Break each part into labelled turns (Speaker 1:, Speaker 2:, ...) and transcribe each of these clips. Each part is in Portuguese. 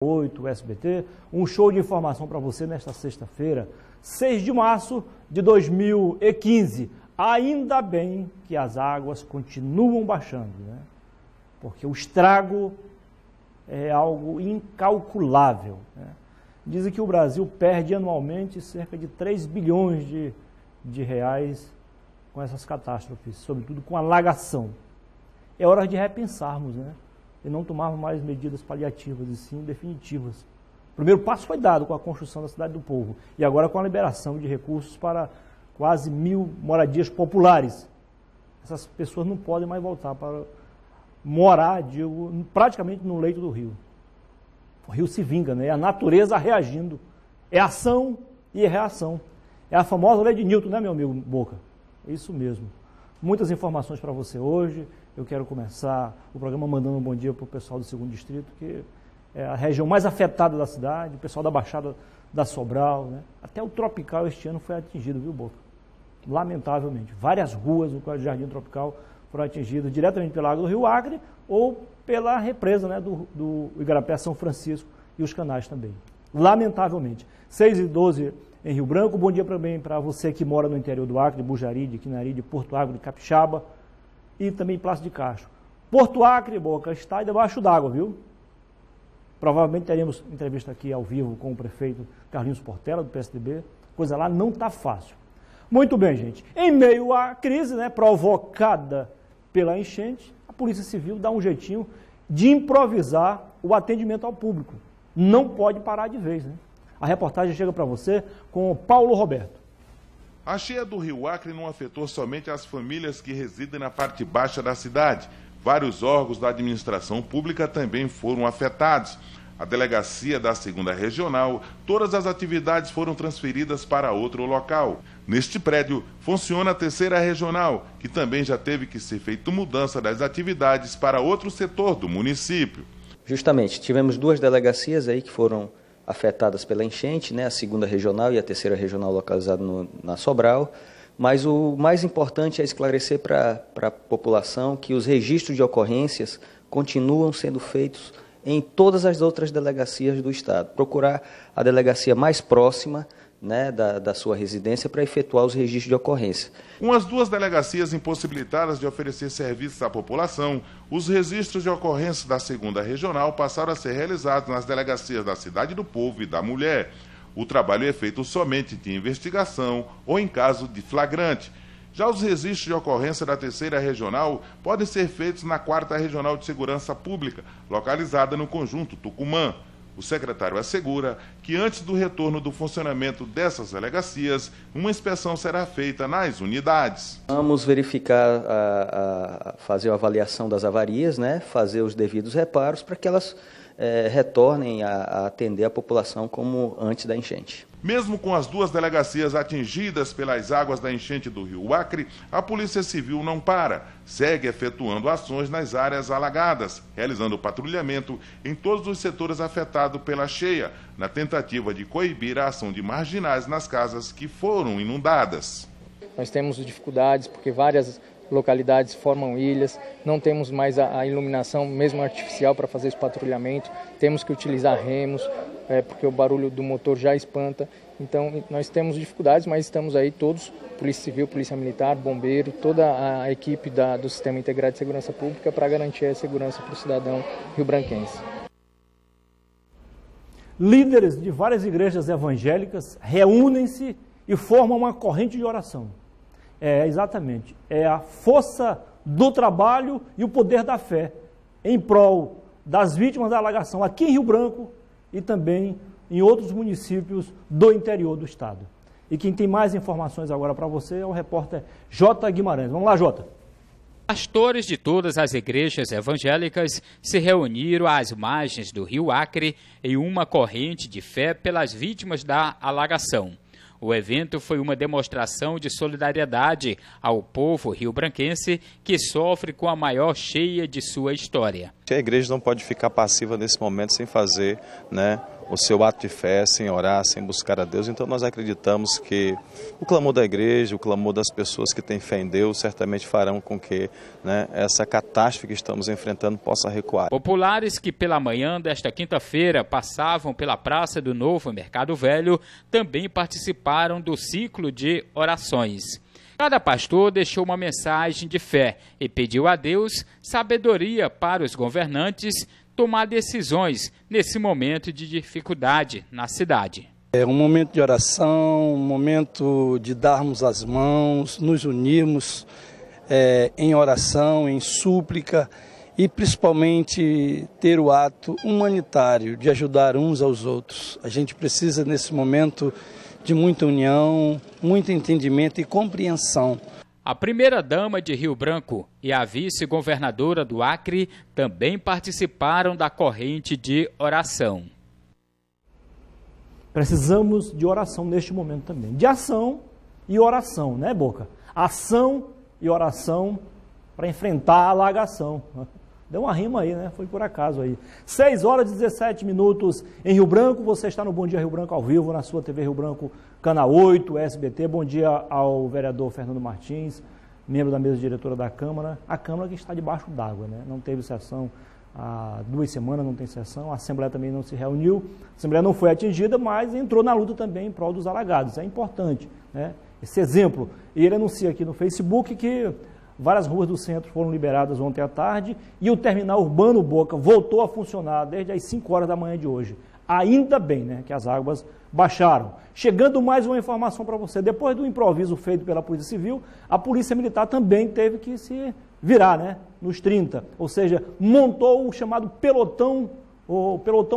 Speaker 1: 8, SBT, um show de informação para você nesta sexta-feira, 6 de março de 2015. Ainda bem que as águas continuam baixando, né? Porque o estrago é algo incalculável, né? Dizem que o Brasil perde anualmente cerca de 3 bilhões de reais com essas catástrofes, sobretudo com alagação. É hora de repensarmos, né? E não tomarmos mais medidas paliativas, e sim definitivas. O primeiro passo foi dado com a construção da Cidade do Povo e agora com a liberação de recursos para quase 1.000 moradias populares. Essas pessoas não podem mais voltar para morar, digo, praticamente no leito do rio. O rio se vinga, né? É a natureza reagindo. É ação e reação. É a famosa lei de Newton, né, meu amigo Boca? É isso mesmo. Muitas informações para você hoje. Eu quero começar o programa mandando um bom dia para o pessoal do 2º Distrito, que é a região mais afetada da cidade, o pessoal da Baixada da Sobral, né? Até o Tropical este ano foi atingido, viu, Boca? Lamentavelmente. Várias ruas do Jardim Tropical foram atingidas diretamente pela água do Rio Acre ou pela represa, né, do Igarapé São Francisco e os canais também. Lamentavelmente. 6h12 em Rio Branco. Bom dia também para você que mora no interior do Acre, de Bujari, de Quinari, de Porto Alegre, de Capixaba e também Plácido de Castro. Porto Acre, Boca, está debaixo d'água, viu? Provavelmente teremos entrevista aqui ao vivo com o prefeito Carlinhos Portela, do PSDB. Coisa lá não está fácil. Muito bem, gente. Em meio à crise, né, provocada pela enchente, a Polícia Civil dá um jeitinho de improvisar o atendimento ao público. Não pode parar de vez, né? A reportagem chega para você com o Paulo Roberto.
Speaker 2: A cheia do Rio Acre não afetou somente as famílias que residem na parte baixa da cidade. Vários órgãos da administração pública também foram afetados. A delegacia da 2ª Regional, todas as atividades foram transferidas para outro local. Neste prédio, funciona a 3ª Regional, que também já teve que ser feita mudança das atividades para outro setor do município.
Speaker 3: Justamente, tivemos 2 delegacias aí que foram afetadas pela enchente, né? A 2ª Regional e a 3ª Regional localizada na Sobral. Mas o mais importante é esclarecer para a população que os registros de ocorrências continuam sendo feitos em todas as outras delegacias do Estado. Procurar a delegacia mais próxima, né, da sua residência para efetuar os registros de ocorrência.
Speaker 2: Com as 2 delegacias impossibilitadas de oferecer serviços à população, os registros de ocorrência da 2ª Regional passaram a ser realizados nas delegacias da Cidade do Povo e da Mulher. O trabalho é feito somente de investigação ou em caso de flagrante. Já os registros de ocorrência da 3ª Regional podem ser feitos na 4ª Regional de Segurança Pública, localizada no Conjunto Tucumã. O secretário assegura que antes do retorno do funcionamento dessas delegacias, uma inspeção será feita nas unidades.
Speaker 3: Vamos verificar, fazer a avaliação das avarias, né, fazer os devidos reparos para que elas retornem a atender a população como antes da enchente.
Speaker 2: Mesmo com as 2 delegacias atingidas pelas águas da enchente do Rio Acre, a Polícia Civil não para. Segue efetuando ações nas áreas alagadas, realizando patrulhamento em todos os setores afetados pela cheia, na tentativa de coibir a ação de marginais nas casas que foram inundadas.
Speaker 4: Nós temos dificuldades porque várias localidades formam ilhas, não temos mais a iluminação, mesmo artificial, para fazer esse patrulhamento, temos que utilizar remos, porque o barulho do motor já espanta. Então, nós temos dificuldades, mas estamos aí todos, Polícia Civil, Polícia Militar, Bombeiro, toda a equipe do Sistema Integrado de Segurança Pública para garantir a segurança para o cidadão rio-branquense.
Speaker 1: Líderes de várias igrejas evangélicas reúnem-se e formam uma corrente de oração. Exatamente, é a força do trabalho e o poder da fé em prol das vítimas da alagação aqui em Rio Branco e também em outros municípios do interior do estado. E quem tem mais informações agora para você é o repórter J. Guimarães. Vamos lá, Jota.
Speaker 5: Pastores de todas as igrejas evangélicas se reuniram às margens do Rio Acre em uma corrente de fé pelas vítimas da alagação. O evento foi uma demonstração de solidariedade ao povo rio-branquense que sofre com a maior cheia de sua história.
Speaker 6: A igreja não pode ficar passiva nesse momento sem fazer, né, o seu ato de fé, sem orar, sem buscar a Deus. Então nós acreditamos que o clamor da igreja, o clamor das pessoas que têm fé em Deus, certamente farão com que, né, essa catástrofe que estamos enfrentando possa recuar.
Speaker 5: Populares que pela manhã desta quinta-feira passavam pela Praça do Novo Mercado Velho também participaram do ciclo de orações. Cada pastor deixou uma mensagem de fé e pediu a Deus sabedoria para os governantes tomar decisões nesse momento de dificuldade na cidade.
Speaker 7: É um momento de oração, um momento de darmos as mãos, nos unirmos em oração, em súplica e principalmente ter o ato humanitário de ajudar uns aos outros. A gente precisa nesse momento de muita união, muito entendimento e compreensão.
Speaker 5: A primeira-dama de Rio Branco e a vice-governadora do Acre também participaram da corrente de oração.
Speaker 1: Precisamos de oração neste momento também. De ação e oração, né, Boca? Ação e oração para enfrentar a alagação. Deu uma rima aí, né? Foi por acaso aí. 6 horas e 17 minutos em Rio Branco. Você está no Bom Dia Rio Branco ao vivo, na sua TV Rio Branco, Canal 8, SBT. Bom dia ao vereador Fernando Martins, membro da mesa diretora da Câmara. A Câmara que está debaixo d'água, né? Não teve sessão há 2 semanas, não tem sessão. A Assembleia também não se reuniu. A Assembleia não foi atingida, mas entrou na luta também em prol dos alagados. É importante, né? Esse exemplo. E ele anuncia aqui no Facebook que várias ruas do centro foram liberadas ontem à tarde e o terminal urbano Boca voltou a funcionar desde as 5 horas da manhã de hoje. Ainda bem, né, que as águas baixaram. Chegando mais uma informação para você. Depois do improviso feito pela Polícia Civil, a Polícia Militar também teve que se virar, né, nos 30. Ou seja, montou o chamado pelotão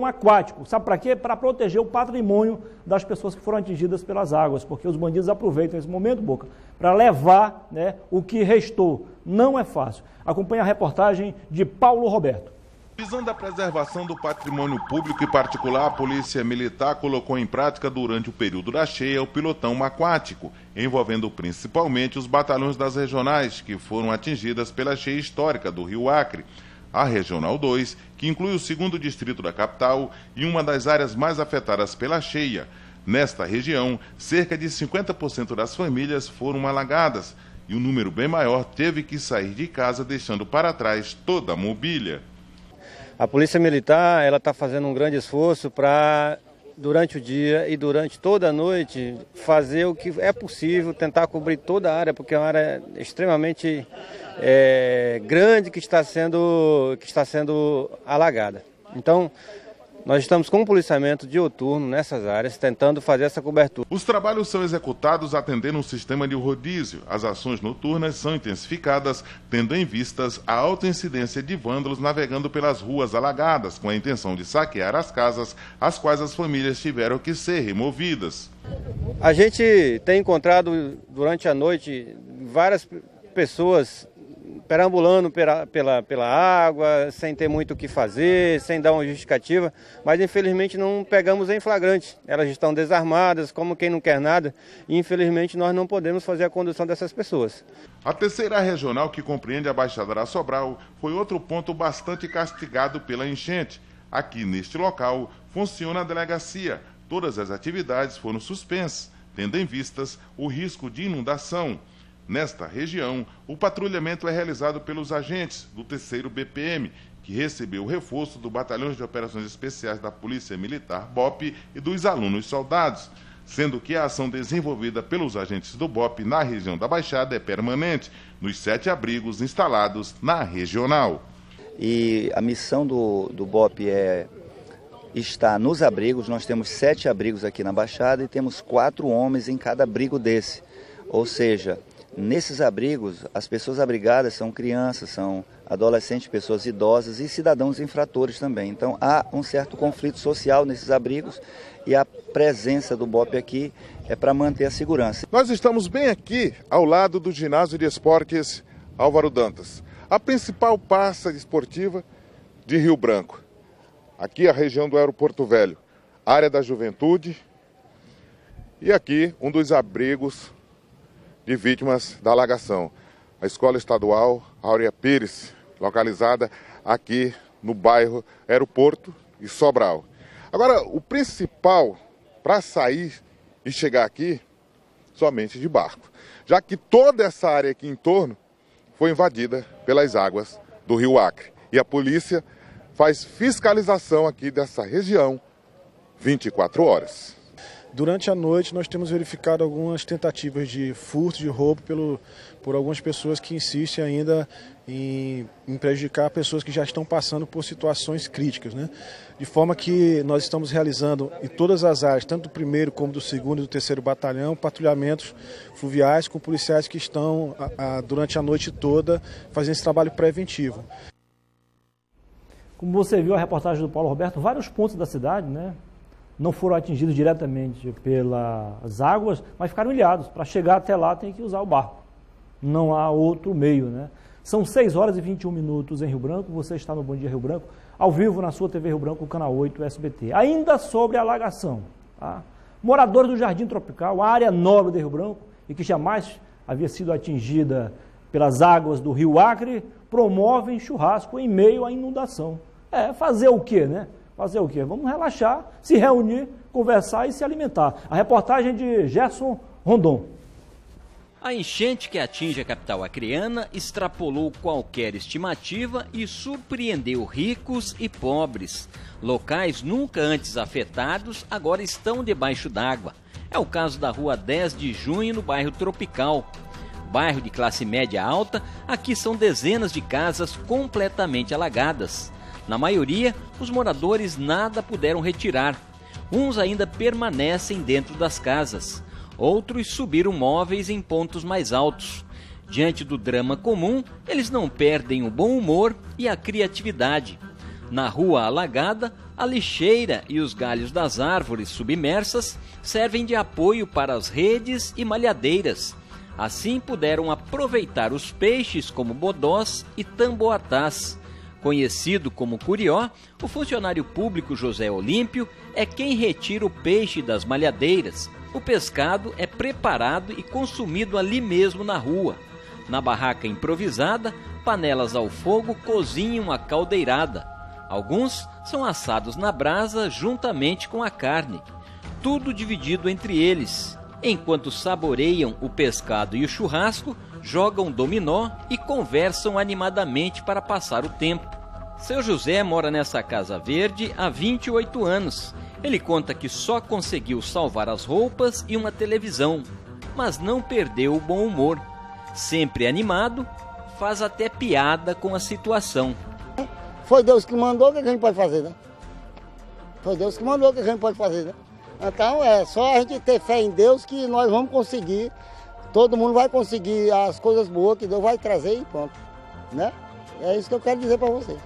Speaker 1: aquático. Sabe para quê? Para proteger o patrimônio das pessoas que foram atingidas pelas águas, porque os bandidos aproveitam esse momento, Boca, para levar, né, o que restou. Não é fácil. Acompanhe a reportagem de Paulo Roberto.
Speaker 2: Visando a preservação do patrimônio público e particular, a Polícia Militar colocou em prática durante o período da cheia o pilotão aquático, envolvendo principalmente os batalhões das regionais que foram atingidas pela cheia histórica do Rio Acre. A Regional 2, que inclui o 2º distrito da capital e uma das áreas mais afetadas pela cheia. Nesta região, cerca de 50% das famílias foram alagadas e um número bem maior teve que sair de casa deixando para trás toda a mobília.
Speaker 8: A Polícia Militar está fazendo um grande esforço para, durante o dia e durante toda a noite, fazer o que é possível, tentar cobrir toda a área, porque é uma área extremamente grande que está sendo alagada. Então, nós estamos com um policiamento diuturno nessas áreas, tentando fazer essa cobertura.
Speaker 2: Os trabalhos são executados atendendo um sistema de rodízio. As ações noturnas são intensificadas, tendo em vistas a alta incidência de vândalos navegando pelas ruas alagadas, com a intenção de saquear as casas, as quais as famílias tiveram que ser removidas.
Speaker 8: A gente tem encontrado durante a noite várias pessoas perambulando pela água, sem ter muito o que fazer, sem dar uma justificativa, mas infelizmente não pegamos em flagrante. Elas estão desarmadas, como quem não quer nada, e infelizmente nós não podemos fazer a condução dessas pessoas.
Speaker 2: A terceira regional, que compreende a Baixada da Sobral, foi outro ponto bastante castigado pela enchente. Aqui neste local funciona a delegacia. Todas as atividades foram suspensas, tendo em vistas o risco de inundação. Nesta região, o patrulhamento é realizado pelos agentes do 3º BPM, que recebeu o reforço do Batalhão de Operações Especiais da Polícia Militar, BOP, e dos alunos soldados, sendo que a ação desenvolvida pelos agentes do BOP na região da Baixada é permanente, nos 7 abrigos instalados na regional.
Speaker 9: E a missão do BOP está nos abrigos. Nós temos 7 abrigos aqui na Baixada e temos 4 homens em cada abrigo desse, ou seja, nesses abrigos, as pessoas abrigadas são crianças, são adolescentes, pessoas idosas e cidadãos infratores também. Então há um certo conflito social nesses abrigos e a presença do BOP aqui é para manter a segurança.
Speaker 2: Nós estamos bem aqui ao lado do Ginásio de Esportes Álvaro Dantas, a principal praça esportiva de Rio Branco. Aqui a região do Aeroporto Velho, área da juventude e aqui um dos abrigos de vítimas da alagação. A Escola Estadual Áurea Pires, localizada aqui
Speaker 10: no bairro Aeroporto e Sobral. Agora, o principal para sair e chegar aqui, somente de barco, já que toda essa área aqui em torno foi invadida pelas águas do Rio Acre. E a polícia faz fiscalização aqui dessa região 24 horas.
Speaker 11: Durante a noite nós temos verificado algumas tentativas de furto, de roubo por algumas pessoas que insistem ainda em prejudicar pessoas que já estão passando por situações críticas, né? De forma que nós estamos realizando em todas as áreas, tanto do 1º como do 2º e do 3º batalhão, patrulhamentos fluviais com policiais que estão durante a noite toda fazendo esse trabalho preventivo.
Speaker 1: Como você viu a reportagem do Paulo Roberto, vários pontos da cidade, né, não foram atingidos diretamente pelas águas, mas ficaram ilhados. Para chegar até lá tem que usar o barco. Não há outro meio, né? São 6 horas e 21 minutos em Rio Branco. Você está no Bom Dia Rio Branco, ao vivo na sua TV Rio Branco, canal 8 SBT. Ainda sobre a alagação, tá? Moradores do Jardim Tropical, a área nobre de Rio Branco, e que jamais havia sido atingida pelas águas do Rio Acre, promovem churrasco em meio à inundação. Fazer o quê, né? Fazer o quê? Vamos relaxar, se reunir, conversar e se alimentar. A reportagem de Gerson Rondon.
Speaker 12: A enchente que atinge a capital acreana extrapolou qualquer estimativa e surpreendeu ricos e pobres. Locais nunca antes afetados agora estão debaixo d'água. É o caso da rua 10 de junho, no bairro Tropical. Bairro de classe média alta, aqui são dezenas de casas completamente alagadas. Na maioria, os moradores nada puderam retirar. Uns ainda permanecem dentro das casas. Outros subiram móveis em pontos mais altos. Diante do drama comum, eles não perdem o bom humor e a criatividade. Na rua alagada, a lixeira e os galhos das árvores submersas servem de apoio para as redes e malhadeiras. Assim puderam aproveitar os peixes como bodós e tamboatás. Conhecido como curió, o funcionário público José Olímpio é quem retira o peixe das malhadeiras. O pescado é preparado e consumido ali mesmo na rua. Na barraca improvisada, panelas ao fogo cozinham a caldeirada. Alguns são assados na brasa juntamente com a carne. Tudo dividido entre eles. Enquanto saboreiam o pescado e o churrasco, jogam dominó e conversam animadamente para passar o tempo. Seu José mora nessa casa verde há 28 anos. Ele conta que só conseguiu salvar as roupas e uma televisão, mas não perdeu o bom humor. Sempre animado, faz até piada com a situação.
Speaker 13: Foi Deus que mandou, o que a gente pode fazer, né? Foi Deus que mandou, o que a gente pode fazer, né? Então é só a gente ter fé em Deus que nós vamos conseguir. Todo mundo vai conseguir as coisas boas que Deus vai trazer e pronto, né? É isso que eu quero dizer para vocês.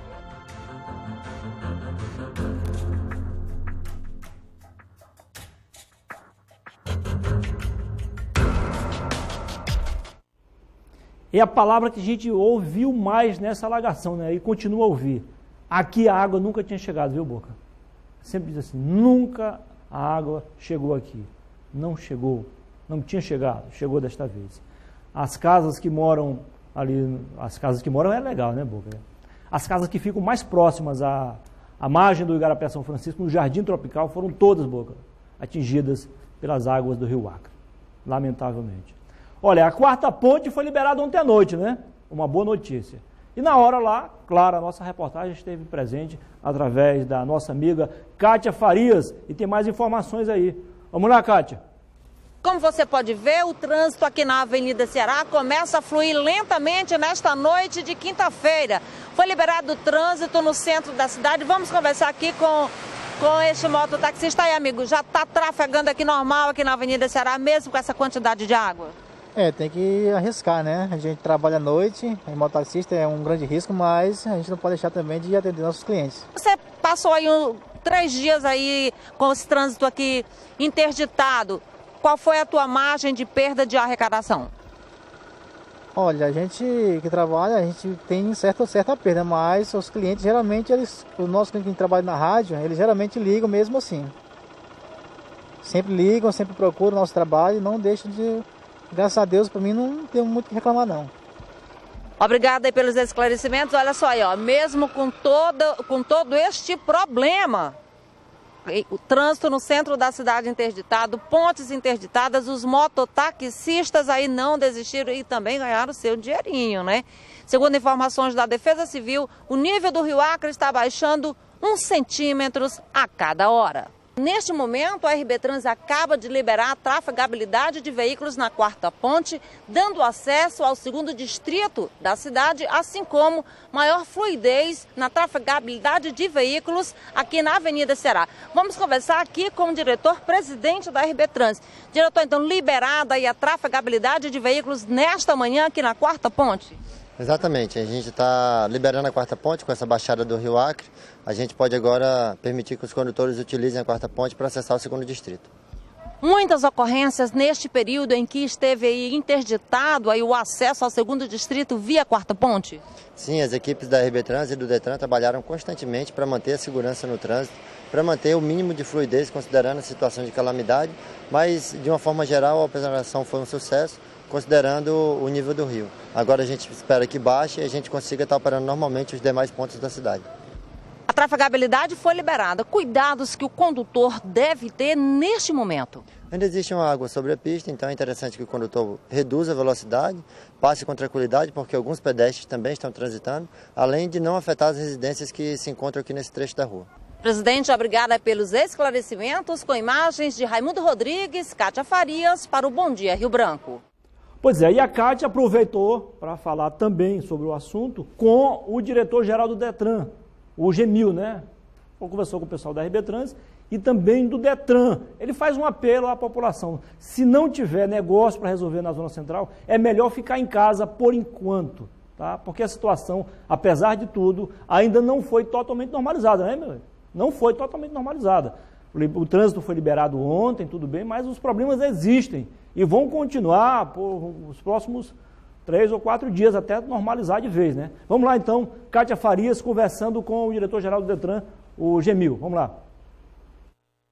Speaker 1: É a palavra que a gente ouviu mais nessa alagação, né? E continua a ouvir. Aqui a água nunca tinha chegado, viu, Boca? Sempre diz assim, nunca a água chegou aqui. Não chegou. Não tinha chegado, chegou desta vez. As casas que moram ali, as casas que moram é legal, né, Boca? As casas que ficam mais próximas à margem do Igarapé São Francisco, no Jardim Tropical, foram todas, Boca, atingidas pelas águas do Rio Acre, lamentavelmente. Olha, a quarta ponte foi liberada ontem à noite, né? Uma boa notícia. E na hora lá, claro, a nossa reportagem esteve presente através da nossa amiga Kátia Farias e tem mais informações aí. Vamos lá, Kátia.
Speaker 14: Como você pode ver, o trânsito aqui na Avenida Ceará começa a fluir lentamente nesta noite de quinta-feira. Foi liberado o trânsito no centro da cidade. Vamos conversar aqui com este mototaxista aí, amigo. Já está trafegando aqui normal aqui na Avenida Ceará, mesmo com essa quantidade de água?
Speaker 15: Tem que arriscar, né? A gente trabalha à noite, mototaxista é um grande risco, mas a gente não pode deixar também de atender nossos clientes.
Speaker 14: Você passou aí 3 dias aí com esse trânsito aqui interditado. Qual foi a tua margem de perda de arrecadação?
Speaker 15: Olha, a gente que trabalha, a gente tem certa perda, mas os clientes geralmente, os nossos clientes que trabalham na rádio, eles geralmente ligam mesmo assim. Sempre ligam, sempre procuram o nosso trabalho e não deixam de... Graças a Deus, para mim, não tenho muito o que reclamar, não.
Speaker 14: Obrigada aí pelos esclarecimentos. Olha só aí, ó, mesmo com todo este problema, o trânsito no centro da cidade interditado, pontes interditadas, os mototaxistas aí não desistiram e também ganharam o seu dinheirinho, né? Segundo informações da Defesa Civil, o nível do Rio Acre está baixando 1 centímetro a cada hora. Neste momento, a RB Trans acaba de liberar a trafegabilidade de veículos na 4ª Ponte, dando acesso ao 2º distrito da cidade, assim como maior fluidez na trafegabilidade de veículos aqui na Avenida Ceará. Vamos conversar aqui com o diretor-presidente da RB Trans. Diretor, então, liberada aí a trafegabilidade de veículos nesta manhã aqui na 4ª Ponte?
Speaker 16: Exatamente, a gente está liberando a 4ª Ponte com essa baixada do Rio Acre. A gente pode agora permitir que os condutores utilizem a 4ª Ponte para acessar o 2º distrito.
Speaker 14: Muitas ocorrências neste período em que esteve aí interditado aí o acesso ao 2º distrito via 4ª Ponte?
Speaker 16: Sim, as equipes da RB Trans e do Detran trabalharam constantemente para manter a segurança no trânsito, para manter o mínimo de fluidez considerando a situação de calamidade, mas de uma forma geral a operação foi um sucesso, considerando o nível do rio. Agora a gente espera que baixe e a gente consiga estar operando normalmente os demais pontos da cidade.
Speaker 14: A trafegabilidade foi liberada. Cuidados que o condutor deve ter neste momento?
Speaker 16: Ainda existe uma água sobre a pista, então é interessante que o condutor reduza a velocidade, passe com tranquilidade, porque alguns pedestres também estão transitando, além de não afetar as residências que se encontram aqui nesse trecho da rua.
Speaker 14: Presidente, obrigada pelos esclarecimentos. Com imagens de Raimundo Rodrigues, Kátia Farias, para o Bom Dia Rio Branco.
Speaker 1: Pois é, e a Kátia aproveitou para falar também sobre o assunto com o diretor-geral do Detran, o Gemil, né? Conversou com o pessoal da RB Trans e também do Detran. Ele faz um apelo à população. Se não tiver negócio para resolver na Zona Central, é melhor ficar em casa por enquanto, tá? Porque a situação, apesar de tudo, ainda não foi totalmente normalizada, né, meu? Não foi totalmente normalizada. O trânsito foi liberado ontem, tudo bem, mas os problemas existem e vão continuar por os próximos 3 ou 4 dias até normalizar de vez, né? Vamos lá então, Kátia Farias conversando com o diretor-geral do Detran, o Gemil. Vamos lá.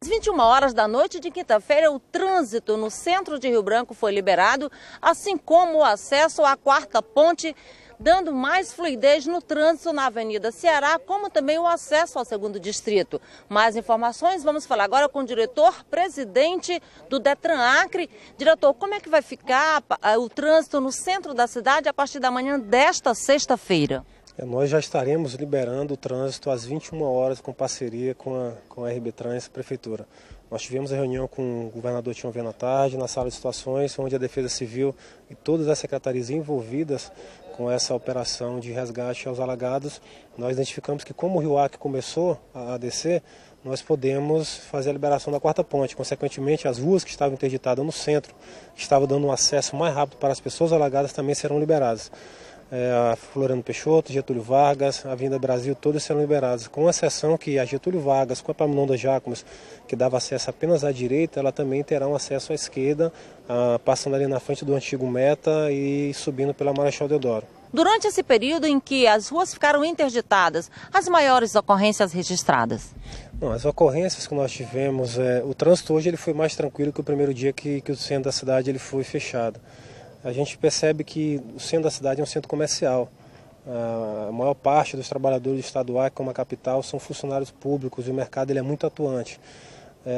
Speaker 14: Às 21 horas da noite de quinta-feira, o trânsito no centro de Rio Branco foi liberado, assim como o acesso à 4ª Ponte, dando mais fluidez no trânsito na Avenida Ceará, como também o acesso ao 2º distrito. Mais informações, vamos falar agora com o diretor-presidente do Detran Acre. Diretor, como é que vai ficar o trânsito no centro da cidade a partir da manhã desta sexta-feira?
Speaker 17: Nós já estaremos liberando o trânsito às 21 horas com parceria com a RB Trans e a Prefeitura. Nós tivemos a reunião com o governador Tião Viana à tarde, na sala de situações, onde a Defesa Civil e todas as secretarias envolvidas com essa operação de resgate aos alagados, nós identificamos que como o Rio Acre começou a descer, nós podemos fazer a liberação da 4ª Ponte. Consequentemente, as ruas que estavam interditadas no centro, que estavam dando um acesso mais rápido para as pessoas alagadas, também serão liberadas. A Floriano Peixoto, Getúlio Vargas, a Avenida Brasil, todas serão liberadas, com exceção que a Getúlio Vargas, com a Epaminondas Jácomes, que dava acesso apenas à direita, ela também terá um acesso à esquerda, passando ali na frente do antigo Meta e subindo pela Marechal Deodoro.
Speaker 14: Durante esse período em que as ruas ficaram interditadas, as maiores ocorrências registradas?
Speaker 17: Não, as ocorrências que nós tivemos, o trânsito hoje ele foi mais tranquilo que o primeiro dia que o centro da cidade ele foi fechado. A gente percebe que o centro da cidade é um centro comercial. A maior parte dos trabalhadores do estado do Acre, como a capital, são funcionários públicos e o mercado ele é muito atuante.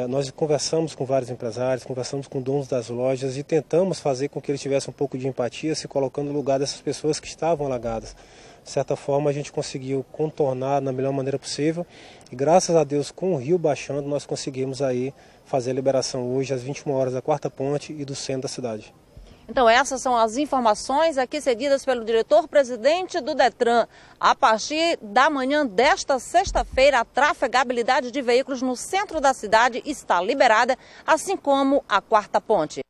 Speaker 17: Nós conversamos com vários empresários, conversamos com donos das lojas e tentamos fazer com que eles tivessem um pouco de empatia, se colocando no lugar dessas pessoas que estavam alagadas. De certa forma, a gente conseguiu contornar da melhor maneira possível e, graças a Deus, com o rio baixando, nós conseguimos aí fazer a liberação hoje às 21 horas da 4ª Ponte e do centro da cidade.
Speaker 14: Então essas são as informações aqui cedidas pelo diretor-presidente do Detran. A partir da manhã desta sexta-feira, a trafegabilidade de veículos no centro da cidade está liberada, assim como a 4ª Ponte.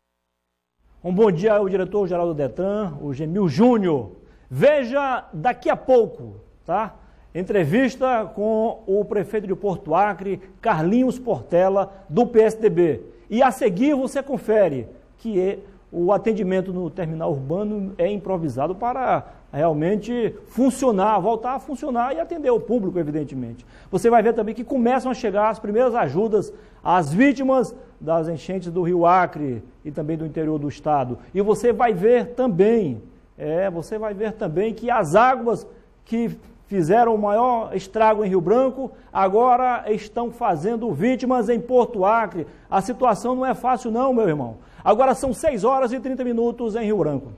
Speaker 1: Um bom dia ao diretor-geral do Detran, o Gemil Júnior. Veja daqui a pouco, tá? Entrevista com o prefeito de Porto Acre, Carlinhos Portela, do PSDB. E a seguir você confere que o atendimento no terminal urbano é improvisado para realmente funcionar, voltar a funcionar e atender o público, evidentemente. Você vai ver também que começam a chegar as primeiras ajudas às vítimas das enchentes do Rio Acre e também do interior do estado. E você vai ver também Você vai ver também que as águas que fizeram o maior estrago em Rio Branco, agora estão fazendo vítimas em Porto Acre. A situação não é fácil não, meu irmão. Agora são 6 horas e 30 minutos em Rio Branco.